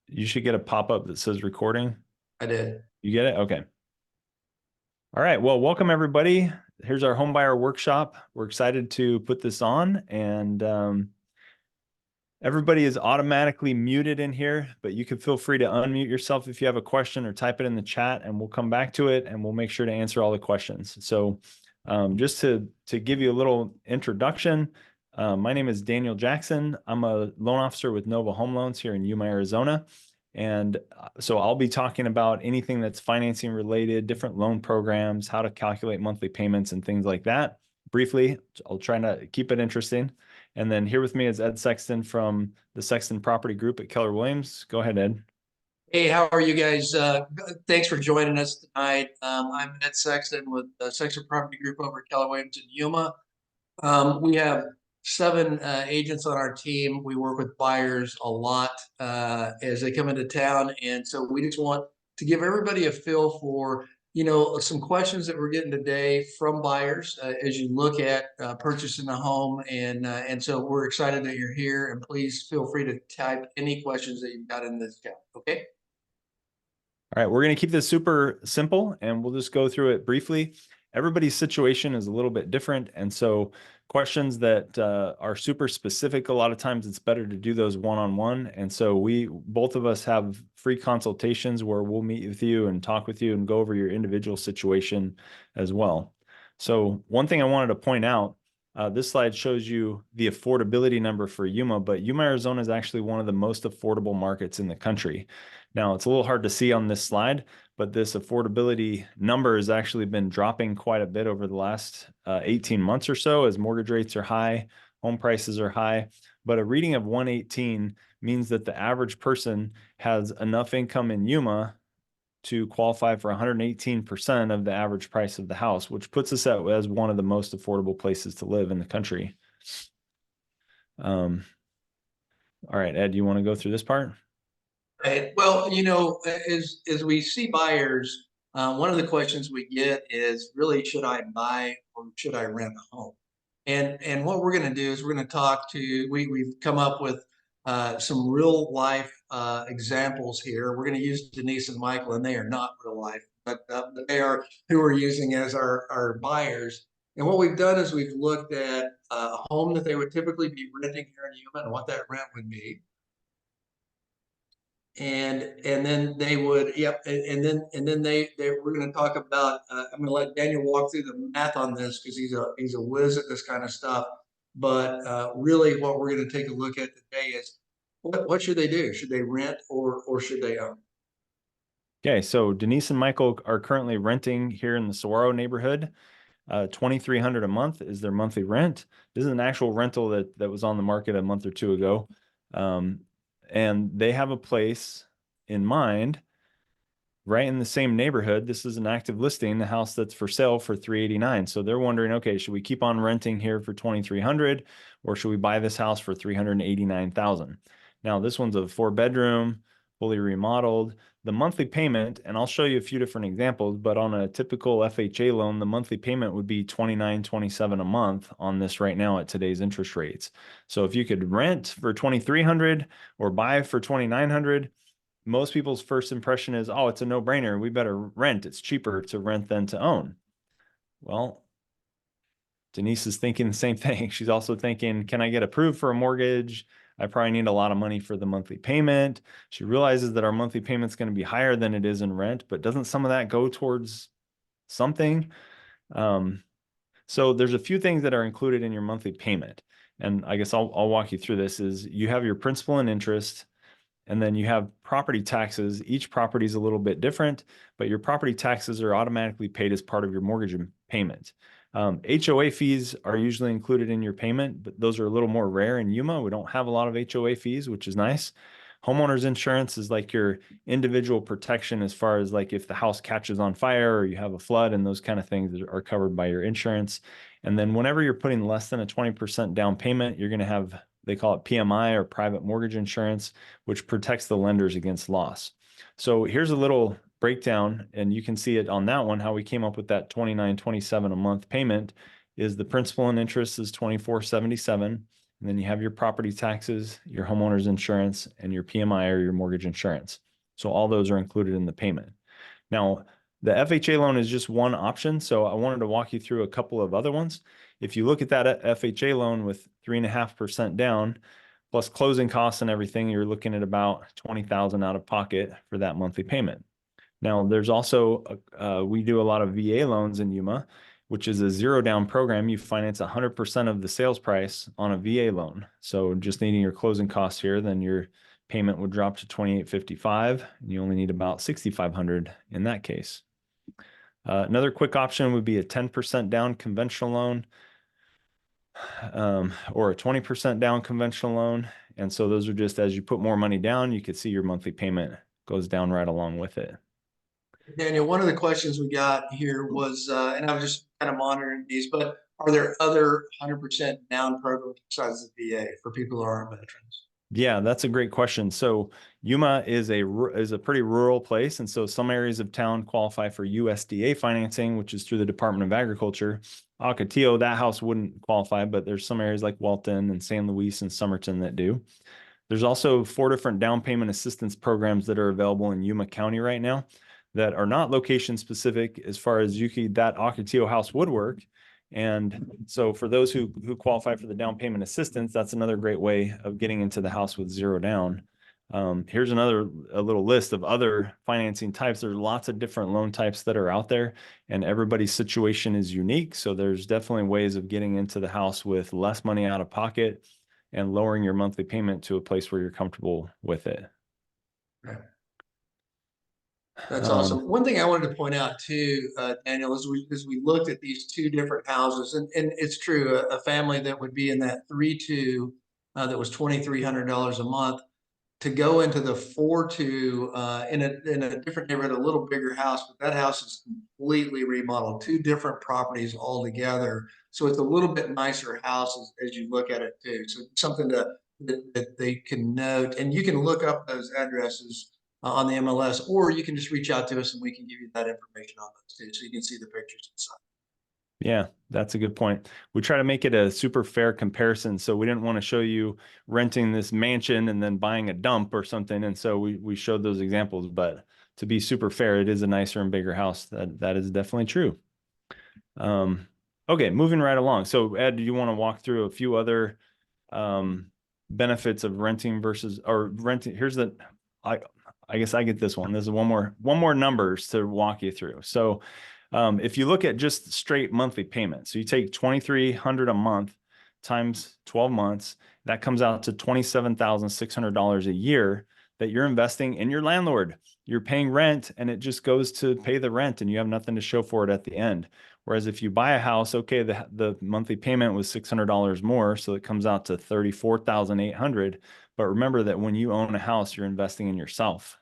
You should get a pop-up that says recording. I did. You get it? Okay. All right. Well, welcome everybody. Here's our home buyer workshop. We're excited to put this on, and everybody is automatically muted in here, but you can feel free to unmute yourself if you have a question or type it in the chat, and we'll come back to it and we'll make sure to answer all the questions. So just to give you a little introduction, my name is Daniel Jackson. I'm a loan officer with Nova Home Loans here in Yuma, Arizona. And so I'll be talking about anything that's financing related, different loan programs, how to calculate monthly payments and things like that. Briefly, I'll try to keep it interesting. And then here with me is Ed Sexton from the Sexton Property Group at Keller Williams. Go ahead, Ed. Hey, how are you guys? Thanks for joining us tonight. I'm Ed Sexton with Sexton Property Group over at Keller Williams in Yuma. We have 7 agents on our team. We work with buyers a lot as they come into town. And so we just want to give everybody a feel for, some questions that we're getting today from buyers as you look at purchasing a home. And so we're excited that you're here. And please feel free to type any questions that you've got in this chat. Okay. All right, we're going to keep this super simple and we'll just go through it briefly. Everybody's situation is a little bit different. And so questions that are super specific, a lot of times it's better to do those one-on-one. And so both of us have free consultations where we'll meet with you and talk with you and go over your individual situation as well. So one thing I wanted to point out, this slide shows you the affordability number for Yuma, but Yuma, Arizona is actually one of the most affordable markets in the country. Now, it's a little hard to see on this slide, but this affordability number has actually been dropping quite a bit over the last 18 months or so as mortgage rates are high, home prices are high. But a reading of 118 means that the average person has enough income in Yuma to qualify for 118% of the average price of the house, which puts us as one of the most affordable places to live in the country. All right, Ed, do you want to go through this part? Right. Well, as we see buyers, one of the questions we get is really, should I buy or should I rent a home? And what we're going to do is we're going to talk to, we've come up with some real life examples here. We're going to use Denise and Michael, and they are not real life, but they are who we're using as our buyers. And what we've done is we've looked at a home that they would typically be renting here in Yuma and what that rent would be. And then they would, yep, and then they we're going to talk about. I'm going to let Daniel walk through the math on this because he's a whiz at this kind of stuff. But really, what we're going to take a look at today is what should they do? Should they rent or should they own? Okay, so Denise and Michael are currently renting here in the Saguaro neighborhood. $2,300 a month is their monthly rent. This is an actual rental that was on the market a month or two ago. And they have a place in mind right in the same neighborhood. This is an active listing, the house that's for sale for $389. So they're wondering, okay, should we keep on renting here for $2,300 or should we buy this house for $389,000? Now, this one's a 4-bedroom, fully remodeled. The monthly payment, and I'll show you a few different examples, but on a typical FHA loan, the monthly payment would be $29-27 a month on this right now at today's interest rates. So if you could rent for $2,300 or buy for $2,900, most people's first impression is, oh, it's a no-brainer. We better rent. It's cheaper to rent than to own. Well, Denise is thinking the same thing. She's also thinking, can I get approved for a mortgage? I probably need a lot of money for the monthly payment. She realizes that our monthly payment is going to be higher than it is in rent, but doesn't some of that go towards something? So there's a few things that are included in your monthly payment. And I guess I'll walk you through this. Is you have your principal and interest, and then you have property taxes. Each property is a little bit different, but your property taxes are automatically paid as part of your mortgage payment. HOA fees are usually included in your payment, but those are a little more rare in Yuma. We don't have a lot of HOA fees, which is nice. Homeowners insurance is like your individual protection as far as like if the house catches on fire or you have a flood, and those kind of things that are covered by your insurance. And then whenever you're putting less than a 20% down payment, you're going to have, they call it PMI or private mortgage insurance, which protects the lenders against loss. So here's a little breakdown, and you can see it on that one, how we came up with that $29.27 a month payment is the principal and interest is $24.77. And then you have your property taxes, your homeowner's insurance, and your PMI or your mortgage insurance. So all those are included in the payment. Now, the FHA loan is just one option. So I wanted to walk you through a couple of other ones. If you look at that FHA loan with 3.5% down, plus closing costs and everything, you're looking at about $20,000 out of pocket for that monthly payment. Now, there's also, we do a lot of VA loans in Yuma, which is a zero down program. You finance 100% of the sales price on a VA loan. So just needing your closing costs here, then your payment would drop to $2,855, and you only need about $6,500 in that case. Another quick option would be a 10% down conventional loan, or a 20% down conventional loan. And so those are just, as you put more money down, you could see your monthly payment goes down right along with it. Daniel, one of the questions we got here was, and I was just kind of monitoring these, but are there other 100% down programs besides the VA for people who aren't veterans? Yeah, that's a great question. So Yuma is a pretty rural place, and so some areas of town qualify for USDA financing, which is through the Department of Agriculture. Ocotillo, that house wouldn't qualify, but there's some areas like Walton and San Luis and Somerton that do. There's also 4 different down payment assistance programs that are available in Yuma County right now that are not location specific as far as that Ocotillo house would work. And so for those who qualify for the down payment assistance, that's another great way of getting into the house with zero down. Here's a little list of other financing types. There's lots of different loan types that are out there, and everybody's situation is unique. So there's definitely ways of getting into the house with less money out of pocket and lowering your monthly payment to a place where you're comfortable with it. Right. That's awesome. One thing I wanted to point out too, Daniel, is we looked at these 2 different houses, and it's true, a family that would be in that 3-2 that was $2,300 a month, to go into the 4-2 in a different neighborhood, a little bigger house, but that house is completely remodeled, 2 different properties altogether. So it's a little bit nicer house as you look at it too. So something that they can note, and you can look up those addresses on the MLS, or you can just reach out to us and we can give you that information on those too, so you can see the pictures inside. Yeah, that's a good point. We try to make it a super fair comparison. So we didn't want to show you renting this mansion and then buying a dump or something. And so we showed those examples, but to be super fair, it is a nicer and bigger house. That is definitely true. Okay, moving right along. So Ed, do you want to walk through a few other benefits of renting versus, or renting? Here's I guess I get this one. This is one more numbers to walk you through. So if you look at just straight monthly payments, so you take $2,300 a month times 12 months, that comes out to $27,600 a year that you're investing in your landlord. You're paying rent, and it just goes to pay the rent, and you have nothing to show for it at the end. Whereas if you buy a house, okay, the monthly payment was $600 more, so it comes out to $34,800. But remember that when you own a house, you're investing in yourself.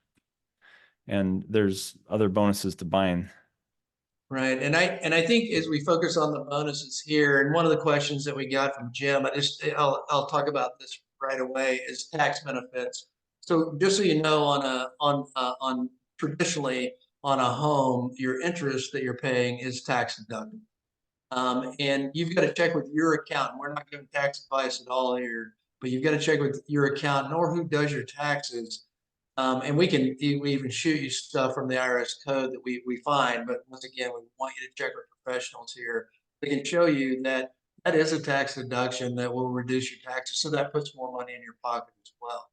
And there's other bonuses to buying. Right. And I think as we focus on the bonuses here, and one of the questions that we got from Jim, I'll talk about this right away, is tax benefits. So just so you know, on traditionally on a home, your interest that you're paying is tax deductible. And you've got to check with your accountant. We're not giving tax advice at all here, but you've got to check with your accountant or who does your taxes. And we even shoot you stuff from the IRS code that we find. But once again, we want you to check with professionals here. They can show you that is a tax deduction that will reduce your taxes. So that puts more money in your pocket as well.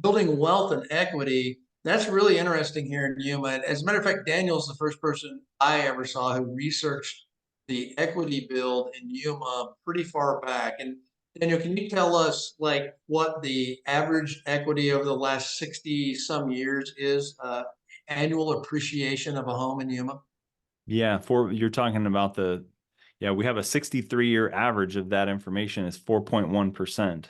Building wealth and equity, that's really interesting here in Yuma. As a matter of fact, Daniel's the first person I ever saw who researched the equity build in Yuma pretty far back. And Daniel, can you tell us like what the average equity over the last 60 some years is, annual appreciation of a home in Yuma? Yeah, you're talking about we have a 63-year average of that information is 4.1%.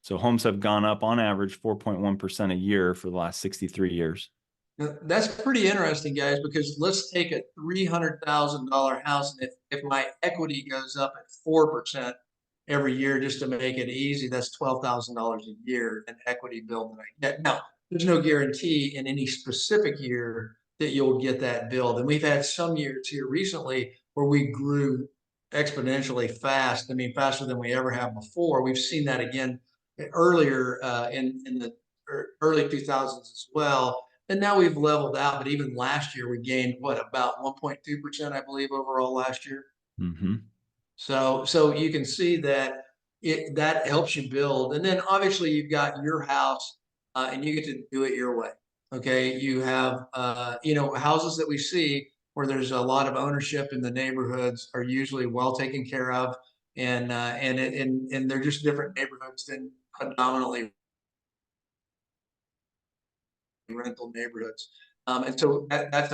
So homes have gone up on average 4.1% a year for the last 63 years. Now, that's pretty interesting, guys, because let's take a $300,000 house, and if my equity goes up at 4% every year, just to make it easy, that's $12,000 a year in equity build that I get. Now, there's no guarantee in any specific year that you'll get that build, and we've had some years here recently where we grew exponentially fast. I mean, faster than we ever have before. We've seen that again earlier in the early 2000s as well. And now we've leveled out, but even last year we gained what, about 1.2%, I believe, overall last year. Mm-hmm. So you can see that that helps you build. And then obviously you've got your house and you get to do it your way. Okay. You have, houses that we see where there's a lot of ownership in the neighborhoods are usually well taken care of. And they're just different neighborhoods than predominantly rental neighborhoods. And so that's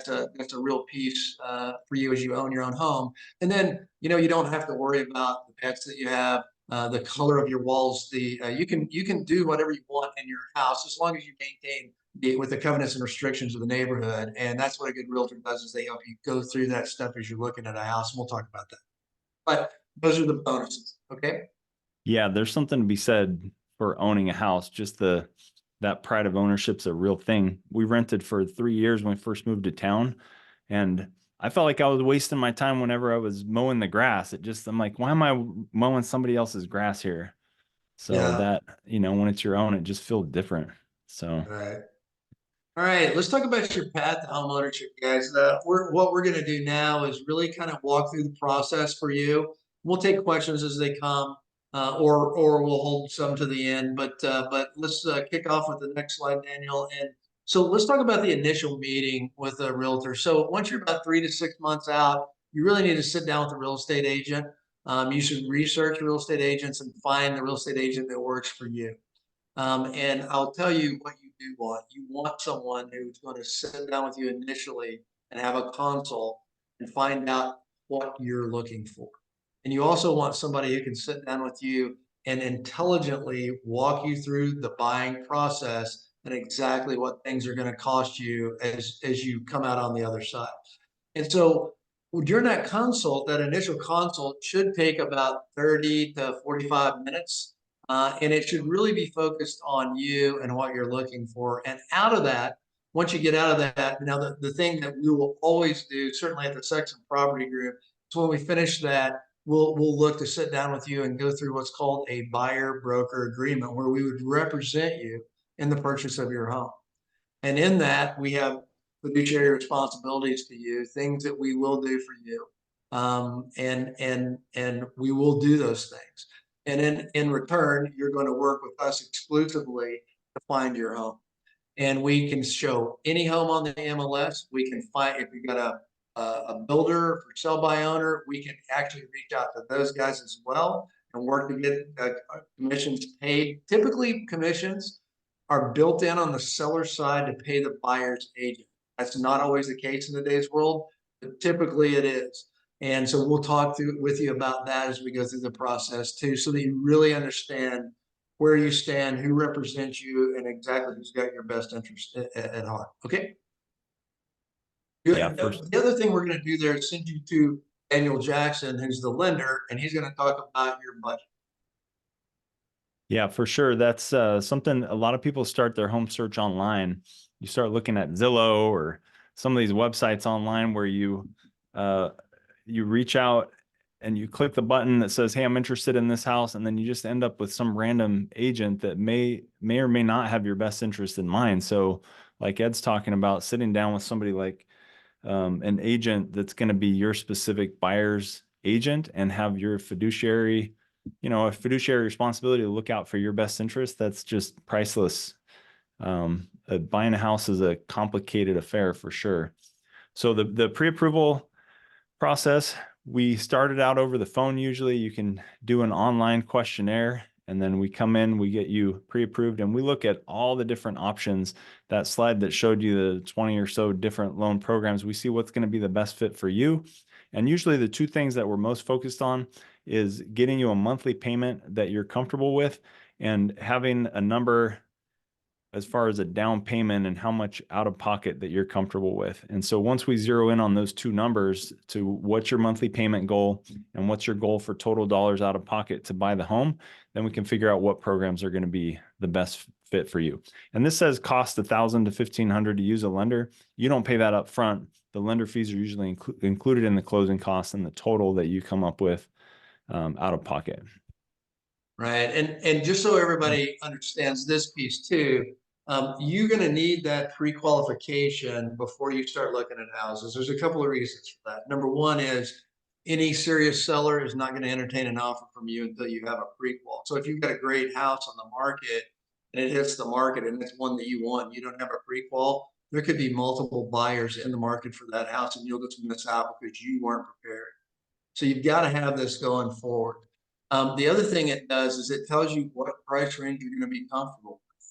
a real piece for you as you own your own home. And then you don't have to worry about the pets that you have, the color of your walls. You can do whatever you want in your house as long as you maintain with the covenants and restrictions of the neighborhood. And that's what a good realtor does, is they help you go through that stuff as you're looking at a house. And we'll talk about that. But those are the bonuses. Okay. Yeah, there's something to be said for owning a house. Just that pride of ownership's a real thing. We rented for 3 years when we first moved to town, and I felt like I was wasting my time whenever I was mowing the grass. I'm like, why am I mowing somebody else's grass here? So Yeah. that, when it's your own, it just feels different. So, All right. All right, let's talk about your path to home ownership, guys. What we're going to do now is really kind of walk through the process for you. We'll take questions as they come, or we'll hold some to the end. But let's kick off with the next slide, Daniel. And so let's talk about the initial meeting with a realtor. So once you're about 3 to 6 months out, you really need to sit down with a real estate agent. You should research real estate agents and find the real estate agent that works for you. And I'll tell you what you do want. You want someone who's going to sit down with you initially and have a consult and find out what you're looking for. And you also want somebody who can sit down with you and intelligently walk you through the buying process and exactly what things are going to cost you as you come out on the other side. And so during that consult, that initial consult should take about 30 to 45 minutes. And it should really be focused on you and what you're looking for. And out of that, once you get out of that, now the thing that we will always do, certainly at the Sexton Property Group, is when we finish that, we'll look to sit down with you and go through what's called a buyer broker agreement, where we would represent you in the purchase of your home. And in that, we have fiduciary responsibilities to you, things that we will do for you. And we will do those things. And in return, you're going to work with us exclusively to find your home. And we can show any home on the MLS. We can find, if you've got a builder for sell by owner, we can actually reach out to those guys as well and work to get commissions paid. Typically, commissions are built in on the seller side to pay the buyer's agent. That's not always the case in today's world, but typically it is. And so we'll talk with you about that as we go through the process too, so that you really understand where you stand, who represents you, and exactly who's got your best interest at heart. Okay. yeah, The other thing we're going to do there is send you to Daniel Jackson, who's the lender, and he's going to talk about your budget. Yeah, for sure. That's something a lot of people start their home search online. You start looking at Zillow or some of these websites online where you reach out and you click the button that says, hey, I'm interested in this house. And then you just end up with some random agent that may or may not have your best interest in mind. So like Ed's talking about, sitting down with somebody like an agent that's going to be your specific buyer's agent and have your fiduciary, a fiduciary responsibility to look out for your best interest, that's just priceless. Buying a house is a complicated affair for sure. So the pre-approval process, we started out over the phone. Usually you can do an online questionnaire, and then we come in, we get you pre-approved, and we look at all the different options. That slide that showed you the 20 or so different loan programs, we see what's going to be the best fit for you. And usually the two things that we're most focused on is getting you a monthly payment that you're comfortable with, and having a number as far as a down payment and how much out of pocket that you're comfortable with. And so once we zero in on those two numbers to what's your monthly payment goal and what's your goal for total dollars out of pocket to buy the home, then we can figure out what programs are going to be the best fit for you. And this says cost $1,000 to $1,500 to use a lender. You don't pay that up front. the lender fees are usually included in the closing costs and the total that you come up with out of pocket. Right. And just so everybody understands this piece too, you're going to need that pre-qualification before you start looking at houses. There's a couple of reasons for that. Number one is any serious seller is not going to entertain an offer from you until you have a pre-qual. So if you've got a great house on the market and it hits the market and it's one that you want, you don't have a pre-qual, there could be multiple buyers in the market for that house and you'll just miss out because you weren't prepared. So you've got to have this going forward. The other thing it does is it tells you what price range you're going to be comfortable with.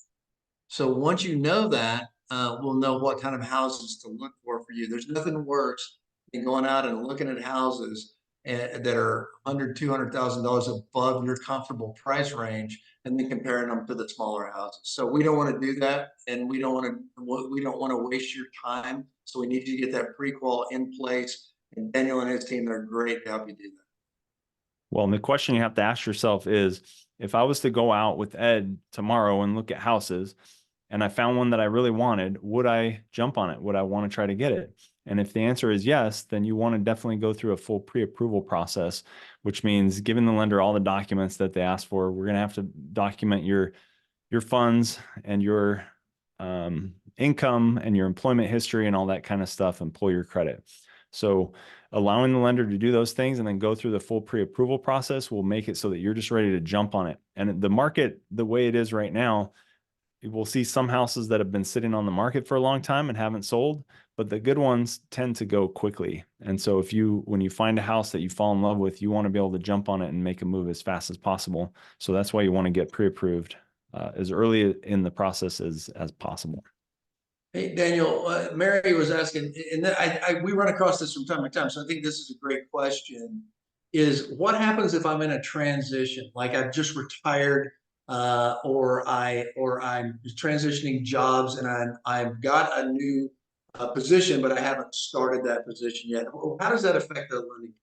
So once you know that, we'll know what kind of houses to look for you. There's nothing worse than going out and looking at houses that are $100,000, $200,000 above your comfortable price range, and then comparing them to the smaller houses. So we don't want to do that, and we don't want to waste your time. So we need you to get that pre-qual in place. And Daniel and his team, they're great to help you do that. Well, and the question you have to ask yourself is, if I was to go out with Ed tomorrow and look at houses and I found one that I really wanted, would I jump on it? Would I want to try to get it? And if the answer is yes, then you want to definitely go through a full pre-approval process, which means giving the lender all the documents that they ask for. We're going to have to document your funds and your income and your employment history and all that kind of stuff, and pull your credit. So allowing the lender to do those things and then go through the full pre-approval process will make it so that you're just ready to jump on it. And the market, the way it is right now, we'll see some houses that have been sitting on the market for a long time and haven't sold, but the good ones tend to go quickly. And so when you find a house that you fall in love with, you want to be able to jump on it and make a move as fast as possible. So that's why you want to get pre-approved as early in the process as possible. Hey, Daniel, Mary was asking, and we run across this from time to time, so I think this is a great question, is what happens if I'm in a transition, like I've just retired, or I'm transitioning jobs and I've got a new position, but I haven't started that position yet. How does that affect the lending?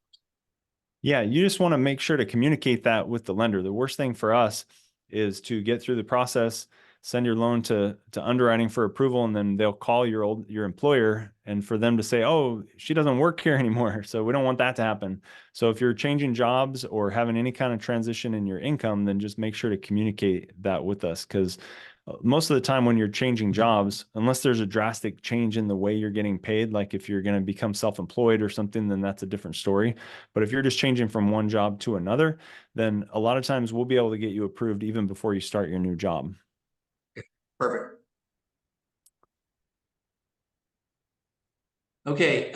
Yeah, you just want to make sure to communicate that with the lender. The worst thing for us is to get through the process, send your loan to underwriting for approval, and then they'll call your employer and for them to say, oh, she doesn't work here anymore. So we don't want that to happen. So if you're changing jobs or having any kind of transition in your income, then just make sure to communicate that with us, because most of the time when you're changing jobs, unless there's a drastic change in the way you're getting paid, like if you're going to become self-employed or something, then that's a different story. But if you're just changing from one job to another, then a lot of times we'll be able to get you approved even before you start your new job. Perfect. Okay.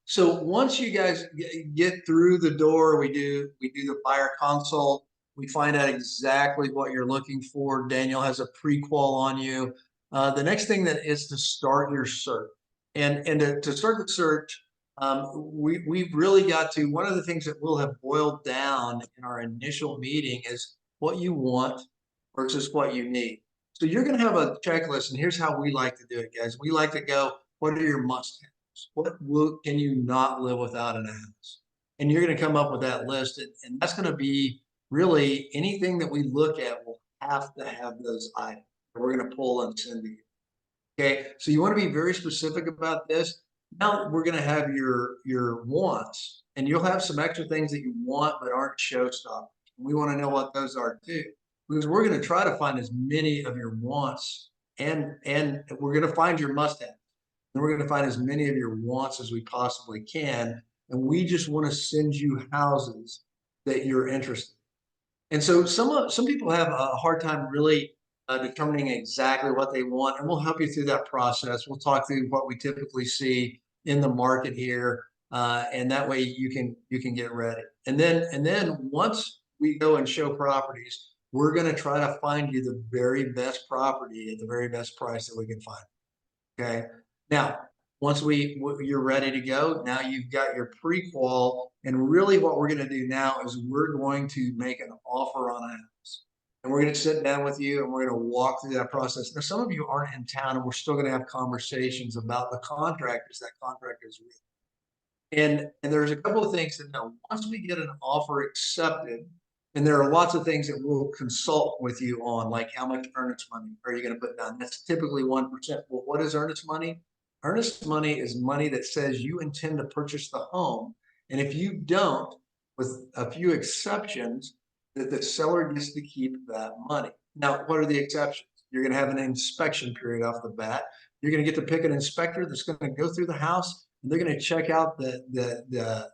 So once you guys get through the door, we do the buyer consult. We find out exactly what you're looking for. Daniel has a pre-qual on you. The next thing that is to start your search. And to start the search, we've really got to, one of the things that we'll have boiled down in our initial meeting is what you want versus what you need. So you're going to have a checklist, and here's how we like to do it, guys. We like to go, what are your must-haves? What can you not live without in a house? And you're going to come up with that list, and that's going to be really anything that we look at will have to have those items that we're going to pull and send to you. Okay, so you want to be very specific about this. Now we're going to have your wants, and you'll have some extra things that you want but aren't showstoppers. We want to know what those are too, because we're going to try to find as many of your wants and we're going to find your must-haves. And we're going to find as many of your wants as we possibly can. And we just want to send you houses that you're interested in. And so some people have a hard time really determining exactly what they want, and we'll help you through that process. We'll talk through what we typically see in the market here, and that way you can get ready. And then once we go and show properties, we're going to try to find you the very best property at the very best price that we can find. Okay. Now, once you're ready to go, now you've got your pre-qual, and really what we're going to do now is we're going to make an offer on a house, and we're going to sit down with you and we're going to walk through that process. Now, some of you aren't in town, and we're still going to have conversations about the contractors that contractors with. And there's a couple of things to know. Once we get an offer accepted, and there are lots of things that we'll consult with you on, like how much earnest money are you going to put down? That's typically 1%. Well, what is earnest money? Earnest money is money that says you intend to purchase the home. And if you don't, with a few exceptions, that the seller gets to keep that money. Now, what are the exceptions? You're going to have an inspection period off the bat. You're going to get to pick an inspector that's going to go through the house, and they're going to check out the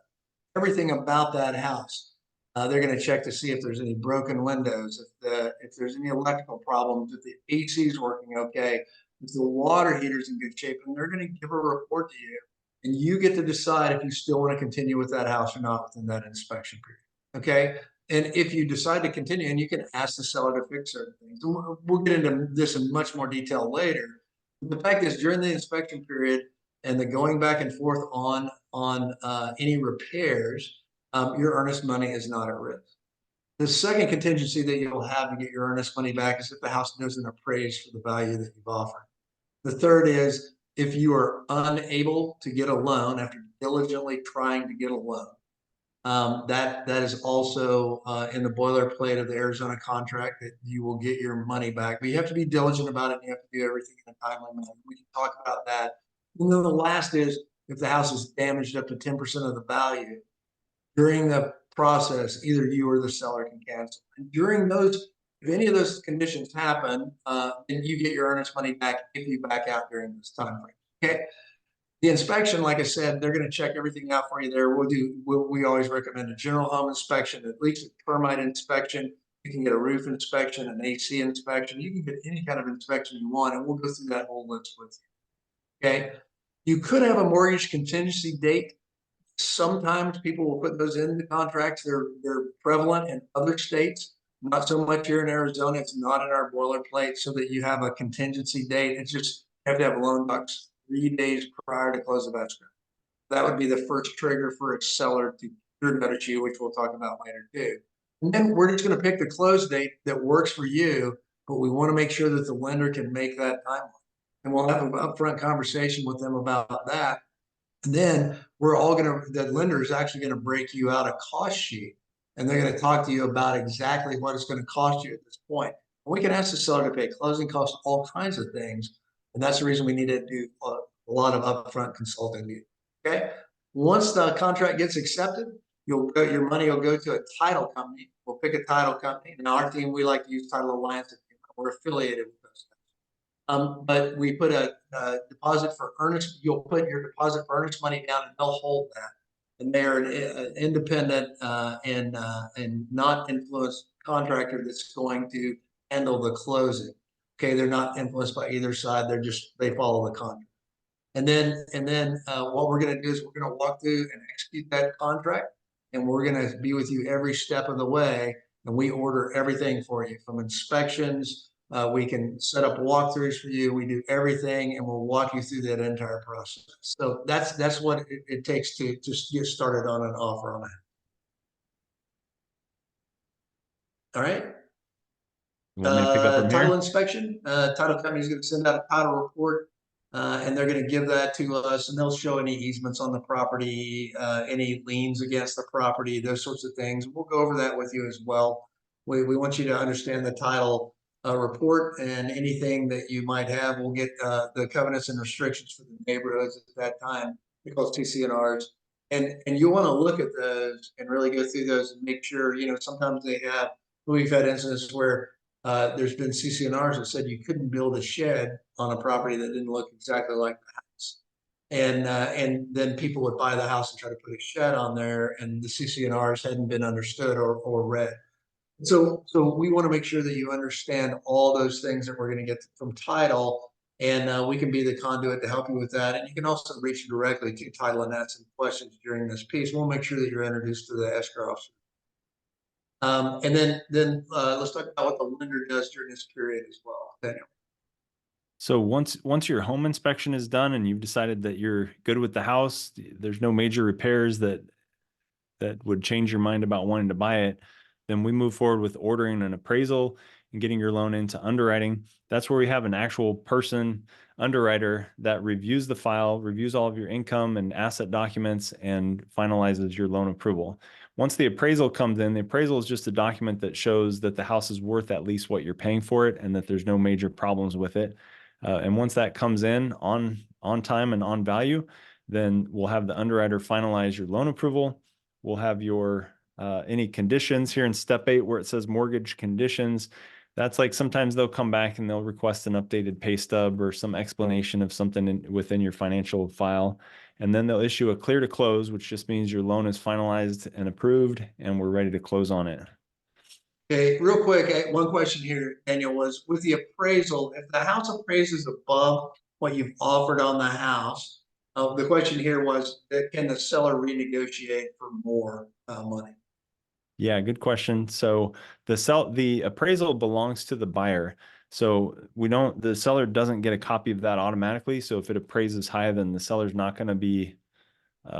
everything about that house. They're going to check to see if there's any broken windows, if there's any electrical problems, if the AC is working okay, if the water heater's in good shape, and they're going to give a report to you. And you get to decide if you still want to continue with that house or not within that inspection period. Okay. And if you decide to continue, and you can ask the seller to fix certain things, and we'll get into this in much more detail later. But the fact is, during the inspection period and the going back and forth on any repairs, your earnest money is not at risk. The second contingency that you'll have to get your earnest money back is if the house doesn't appraise for the value that you've offered. The third is if you are unable to get a loan after diligently trying to get a loan. That is also in the boilerplate of the Arizona contract, that you will get your money back. But you have to be diligent about it, and you have to do everything in a timely manner. We can talk about that. And then the last is if the house is damaged up to 10% of the value during the process, either you or the seller can cancel. And during those, if any of those conditions happen, then you get your earnest money back if you back out during this time frame. Okay. The inspection, like I said, they're going to check everything out for you there. We always recommend a general home inspection, at least a termite inspection. You can get a roof inspection, an AC inspection. You can get any kind of inspection you want, and we'll go through that whole list with you. Okay. You could have a mortgage contingency date. Sometimes people will put those in the contracts. They're prevalent in other states, not so much here in Arizona. It's not in our boilerplate, so that you have a contingency date. It's just you have to have loan docs 3 days prior to close of escrow. That would be the first trigger for a seller to cure notice you, which we'll talk about later too. And then we're just going to pick the close date that works for you, but we want to make sure that the lender can make that timeline. And we'll have an upfront conversation with them about that. And then the lender is actually going to break you out a cost sheet, and they're going to talk to you about exactly what it's going to cost you at this point. And we can ask the seller to pay closing costs, all kinds of things. And that's the reason we need to do a lot of upfront consulting. Okay. Once the contract gets accepted, your money will go to a title company. We'll pick a title company. Now, our team, we like to use Title Alliance. We're affiliated with those guys. But we put a deposit for earnest. You'll put your deposit for earnest money down, and they'll hold that. And they're an independent and not influenced contractor that's going to handle the closing. Okay, they're not influenced by either side. They follow the contract. And then what we're going to do is we're going to walk through and execute that contract, and we're going to be with you every step of the way. And we order everything for you, from inspections. We can set up walkthroughs for you. We do everything, and we'll walk you through that entire process. So that's what it takes to just get started on an offer on that. All right. Title inspection. Title company is going to send out a title report, and they're going to give that to us, and they'll show any easements on the property, any liens against the property, those sorts of things. We'll go over that with you as well. We want you to understand the title report, and anything that you might have. We'll get the covenants and restrictions for the neighborhoods at that time, because TC&Rs. And you want to look at those and really go through those and make sure, sometimes we've had instances where there's been CC&Rs that said you couldn't build a shed on a property that didn't look exactly like the house. And then people would buy the house and try to put a shed on there, and the CC&Rs hadn't been understood or read. So we want to make sure that you understand all those things that we're going to get from title, and we can be the conduit to help you with that. And you can also reach directly to title and ask some questions during this piece. We'll make sure that you're introduced to the escrow officer. And then let's talk about what the lender does during this period as well. Daniel. So once your home inspection is done and you've decided that you're good with the house, there's no major repairs that would change your mind about wanting to buy it, then we move forward with ordering an appraisal and getting your loan into underwriting. That's where we have an actual person underwriter that reviews the file, reviews all of your income and asset documents, and finalizes your loan approval. Once the appraisal comes in, the appraisal is just a document that shows that the house is worth at least what you're paying for it and that there's no major problems with it. And once that comes in on on time and on value, then we'll have the underwriter finalize your loan approval. We'll have your any conditions here in step 8 where it says mortgage conditions. That's like sometimes they'll come back and they'll request an updated pay stub or some explanation of something within your financial file. And then they'll issue a clear to close, which just means your loan is finalized and approved and we're ready to close on it. Okay, real quick, one question here, Daniel, was with the appraisal, if the house appraises above what you've offered on the house, the question here was, can the seller renegotiate for more money? Yeah, good question. So the appraisal belongs to the buyer. So the seller doesn't get a copy of that automatically. So if it appraises high, then the seller's not going to be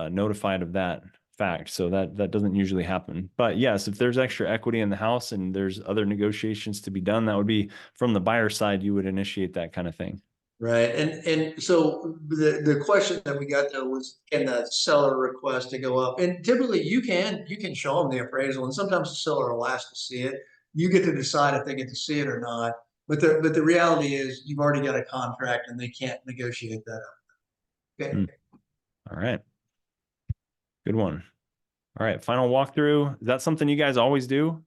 notified of that fact. So that doesn't usually happen. But yes, if there's extra equity in the house and there's other negotiations to be done, that would be from the buyer side, you would initiate that kind of thing. Right. And so the question that we got there was, can the seller request to go up? And typically you can show them the appraisal, and sometimes the seller will ask to see it. You get to decide if they get to see it or not. But the reality is you've already got a contract and they can't negotiate that up. Okay. All right. Good one. All right. Final walkthrough. Is that something you guys always do?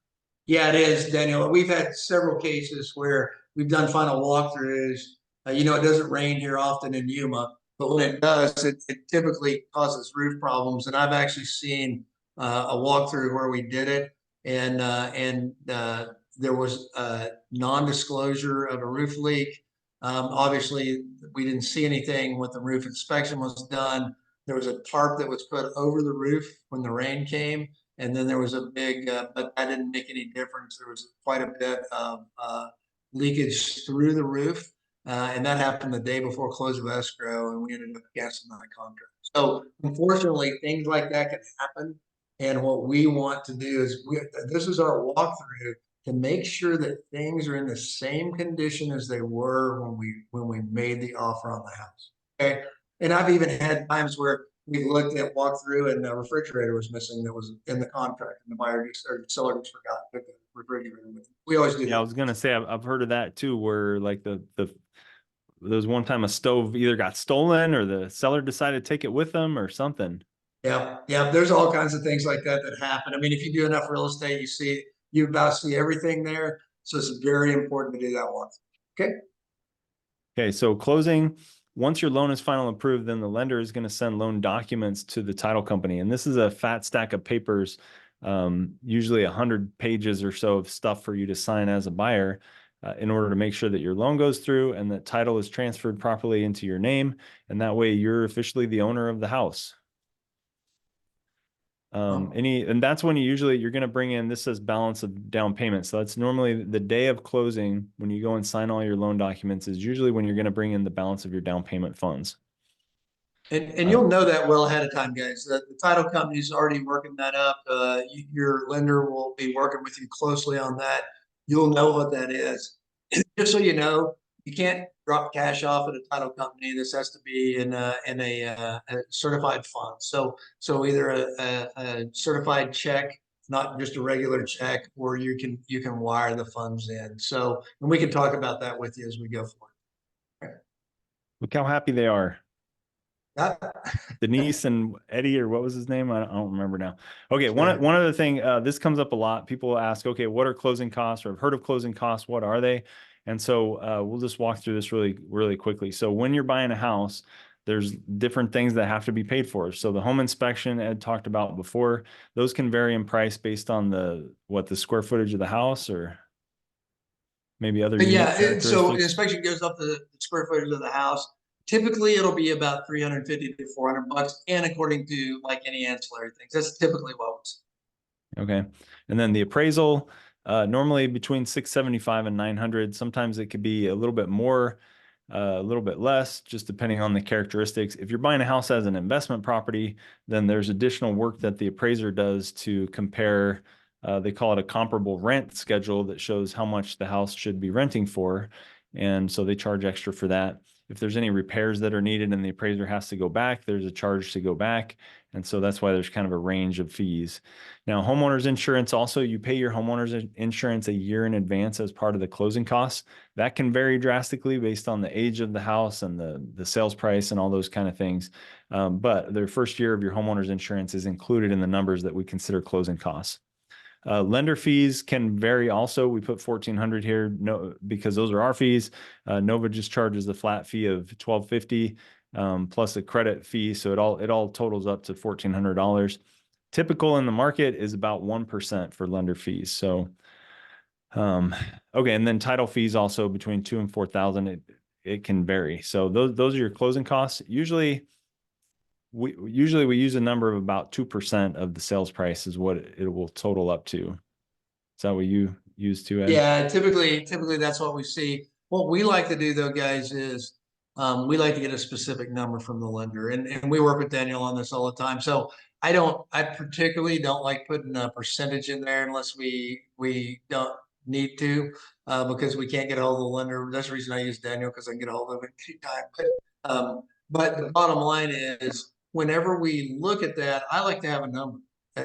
Yeah, it is, Daniel. We've had several cases where we've done final walkthroughs. It doesn't rain here often in Yuma, but when it does, it typically causes roof problems. And I've actually seen a walkthrough where we did it, and there was a non-disclosure of a roof leak. Obviously, we didn't see anything when the roof inspection was done. There was a tarp that was put over the roof when the rain came, and then there was a big, but that didn't make any difference. There was quite a bit of leakage through the roof. And that happened the day before close of escrow, and we ended up canceling that contract. So unfortunately, things like that can happen. And what we want to do is, this is our walkthrough to make sure that things are in the same condition as they were when we made the offer on the house. Okay. And I've even had times where we looked at walkthrough and the refrigerator was missing that was in the contract, and the buyer or seller just forgot to put the refrigerator with it. We always do that. I was gonna say I've heard of that too, where like there was one time a stove either got stolen or the seller decided to take it with them or something. Yeah, yeah. There's all kinds of things like that happen. I mean, if you do enough real estate, you about see everything there. So it's very important to do that once. Okay. Okay, so closing. Once your loan is final approved, then the lender is going to send loan documents to the title company, and this is a fat stack of papers, usually 100 pages or so of stuff for you to sign as a buyer. In order to make sure that your loan goes through and that title is transferred properly into your name. And that way you're officially the owner of the house. And that's when you're going to bring in, this says balance of down payment. So that's normally the day of closing when you go and sign all your loan documents is usually when you're going to bring in the balance of your down payment funds. And you'll know that well ahead of time, guys. The title company's already working that up. Your lender will be working with you closely on that. You'll know what that is. Just so you know, you can't drop cash off at a title company. This has to be in a certified fund. So either a certified check, not just a regular check, or you can wire the funds in. So, and we can talk about that with you as we go forward. Look how happy they are. Yeah. Denise and Eddie, or what was his name? I don't remember now. Okay, one other thing, this comes up a lot. People ask, okay, what are closing costs? Or I've heard of closing costs. What are they? And so we'll just walk through this really, really quickly. So when you're buying a house, there's different things that have to be paid for. So the home inspection Ed talked about before, those can vary in price based on the square footage of the house or maybe other. Yeah, so the inspection goes up the square footage of the house. Typically, it'll be about $350 to $400, and according to like any ancillary things, that's typically what we see. Okay, and then the appraisal, normally between $675 and $900. Sometimes it could be a little bit more, a little bit less, just depending on the characteristics. If you're buying a house as an investment property, then there's additional work that the appraiser does to compare. They call it a comparable rent schedule that shows how much the house should be renting for, and so they charge extra for that. If there's any repairs that are needed and the appraiser has to go back, there's a charge to go back. And so that's why there's kind of a range of fees. Now, homeowners insurance also, you pay your homeowners insurance a year in advance as part of the closing costs. That can vary drastically based on the age of the house and the sales price and all those kind of things. But the first year of your homeowners insurance is included in the numbers that we consider closing costs. Lender fees can vary also. We put 1,400 here because those are our fees. Nova just charges the flat fee of $1,250 plus a credit fee. So it all totals up to $1,400. Typical in the market is about 1% for lender fees. So, okay. And then title fees also between 2,000 and 4,000. It can vary. So those are your closing costs. Usually we use a number of about 2% of the sales price is what it will total up to. Is that what you use too, Ed? Yeah, typically that's what we see. What we like to do though, guys, is we like to get a specific number from the lender, and we work with Daniel on this all the time. So I particularly don't like putting a percentage in there unless we don't need to, because we can't get a hold of the lender. That's the reason I use Daniel, because I can get a hold of it anytime. But the bottom line is, whenever we look at that, I like to have a number.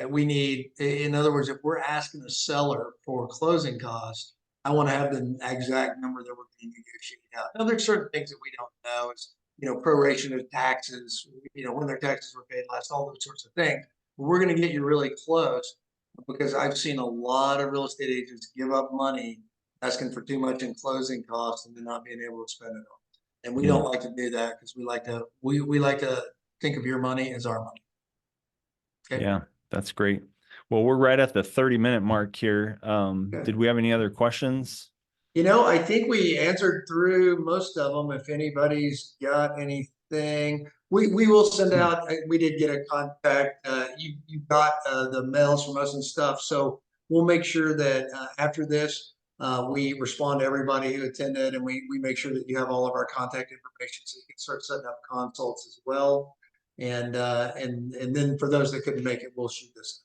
We need, in other words, if we're asking a seller for closing costs, I want to have the exact number that we're going to negotiate out. Now, there's certain things that we don't know, is, proration of taxes, when their taxes were paid last, all those sorts of things. But we're going to get you really close, because I've seen a lot of real estate agents give up money asking for too much in closing costs and then not being able to spend it all. And we don't like to do that, because we like to think of your money as our money. Okay. Yeah, that's great. Well, we're right at the 30-minute mark here. Okay. Did we have any other questions? I think we answered through most of them. If anybody's got anything, we will send out. We did get a contact. You got the mails from us and stuff. So we'll make sure that after this, we respond to everybody who attended, and we make sure that you have all of our contact information, so you can start setting up consults as well. And then for those that couldn't make it, we'll shoot this.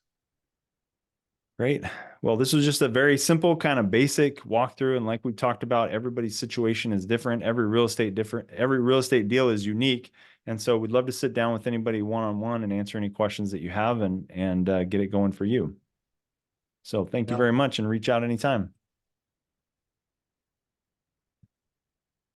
Great. Well, this was just a very simple kind of basic walkthrough. And like we talked about, everybody's situation is different. Every real estate deal is unique. And so we'd love to sit down with anybody one-on-one and answer any questions that you have and get it going for you. So thank you very much, and reach out anytime.